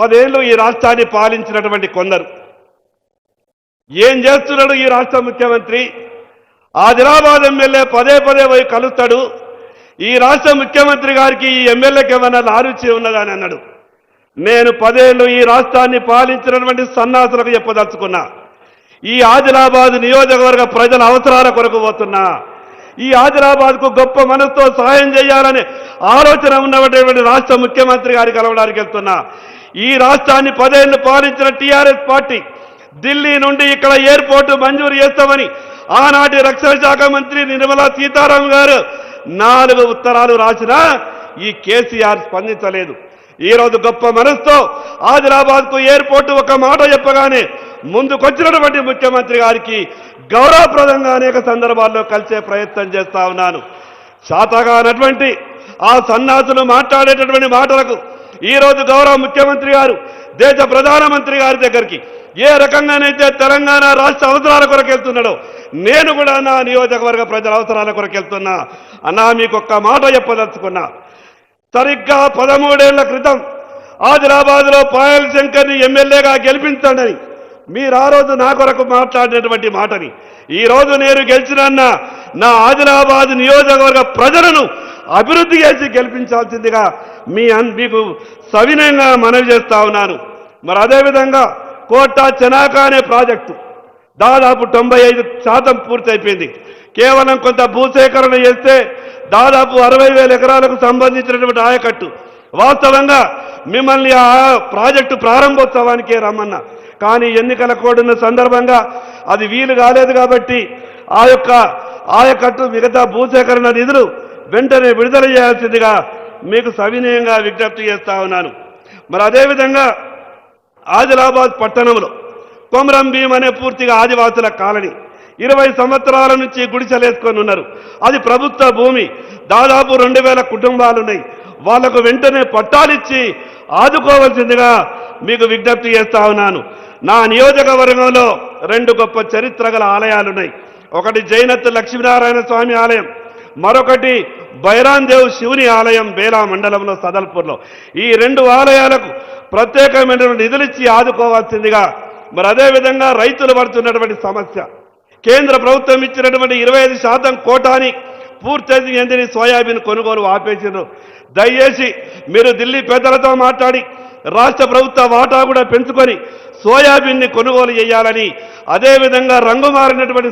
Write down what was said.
10 ఏళ్ళు ఈ రాష్ట్రాన్ని పాలించినటువంటి కొందరు ఏం చేస్తున్నాడు ఈ రాష్ట్ర ముఖ్యమంత్రి? ఆదిలాబాద్ ఎమ్మెల్యే పదే పదే పోయి కలుస్తాడు. ఈ రాష్ట్ర ముఖ్యమంత్రి గారికి ఈ ఎమ్మెల్యేకి ఏమైనా లారుచి ఉన్నదని అన్నాడు. నేను 10 ఏళ్ళు ఈ రాష్ట్రాన్ని పాలించినటువంటి సన్నాసులకు చెప్పదలుచుకున్నా. ఈ ఆదిలాబాద్ నియోజకవర్గ ప్రజల అవసరాల కొరకు పోతున్నా. ఈ ఆదిలాబాద్కు గొప్ప మనసుతో సహాయం చేయాలనే ఆలోచన ఉన్నటువంటి రాష్ట్ర ముఖ్యమంత్రి గారికి కలవడానికి వెళ్తున్నా. ఈ రాష్ట్రాన్ని 10 ఏళ్ళు పాలించిన టీఆర్ఎస్ పార్టీ ఢిల్లీ నుండి ఇక్కడ ఎయిర్పోర్టు మంజూరు చేస్తామని ఆనాటి రక్షణ శాఖ మంత్రి నిర్మలా సీతారామన్ గారు 4 ఉత్తరాలు రాసినా ఈ కేసీఆర్ స్పందించలేదు. ఈరోజు గొప్ప మనసుతో ఆదిలాబాద్కు ఎయిర్పోర్టు ఒక మాట చెప్పగానే ముందుకొచ్చినటువంటి ముఖ్యమంత్రి గారికి గౌరవప్రదంగా అనేక సందర్భాల్లో కలిసే ప్రయత్నం చేస్తా ఉన్నాను. శాతగానటువంటి ఆ సన్నాసులు మాట్లాడేటటువంటి మాటలకు ఈరోజు గౌరవ ముఖ్యమంత్రి గారు దేశ ప్రధానమంత్రి గారి దగ్గరికి ఏ రకంగానైతే తెలంగాణ రాష్ట్ర అవసరాల కొరకు వెళ్తున్నాడో నేను కూడా నా నియోజకవర్గ ప్రజల అవసరాల కొరకు వెళ్తున్నా. అన్నా మీకు ఒక్క మాట చెప్పదలుచుకున్నా. సరిగ్గా 13 ఏళ్ల క్రితం ఆదిలాబాద్లో పాయల్ శంకర్ని ఎమ్మెల్యేగా గెలిపించండి మీరు ఆ రోజు నా కొరకు మాట్లాడినటువంటి మాటని ఈరోజు నేను గెలిచినన్నా నా ఆదిలాబాద్ నియోజకవర్గ ప్రజలను అభివృద్ధి చేసి గెలిపించాల్సిందిగా మీకు సవినయంగా మనవి చేస్తా ఉన్నాను. మరి అదేవిధంగా కోటా చెనాక అనే ప్రాజెక్టు దాదాపు 95% పూర్తయిపోయింది. కేవలం కొంత భూసేకరణ చేస్తే దాదాపు 60,000 ఎకరాలకు సంబంధించినటువంటి ఆయకట్టు. వాస్తవంగా మిమ్మల్ని ఆ ప్రాజెక్టు ప్రారంభోత్సవానికే రమ్మన్నా, కానీ ఎన్నికల కోడ్ ఉన్న సందర్భంగా అది వీలు కాలేదు. కాబట్టి ఆయకట్టు మిగతా భూసేకరణ నిధులు వెంటనే విడుదల చేయాల్సిందిగా మీకు సవినయంగా విజ్ఞప్తి చేస్తా ఉన్నాను. మరి అదేవిధంగా ఆదిలాబాద్ పట్టణంలో కొమరం భీం అనే పూర్తిగా ఆదివాసుల కాలనీ 20 సంవత్సరాల నుంచి గుడిసెలేసుకొని ఉన్నారు. అది ప్రభుత్వ భూమి. దాదాపు 2,000 కుటుంబాలు ఉన్నాయి. వాళ్లకు వెంటనే పట్టాలిచ్చి ఆదుకోవాల్సిందిగా మీకు విజ్ఞప్తి చేస్తా ఉన్నాను. నా నియోజకవర్గంలో 2 గొప్ప చరిత్ర గల ఆలయాలున్నాయి. ఒకటి జైనత్ లక్ష్మీనారాయణ స్వామి ఆలయం, మరొకటి బైరాన్ దేవ్ శివుని ఆలయం బేలా మండలంలో సదల్పూర్లో. ఈ 2 ఆలయాలకు ప్రత్యేకమైన నిధులిచ్చి ఆదుకోవాల్సిందిగా. మరి అదేవిధంగా రైతులు పడుతున్నటువంటి సమస్య, కేంద్ర ప్రభుత్వం ఇచ్చినటువంటి 25% కోటాని పూర్తి చెందిన సోయాబీన్ కొనుగోలు ఆపేసారు. దయచేసి మీరు ఢిల్లీ పెద్దలతో మాట్లాడి రాష్ట్ర ప్రభుత్వ వాటా కూడా పెంచుకొని సోయాబీన్ని కొనుగోలు చేయాలని, అదేవిధంగా రంగు మారినటువంటి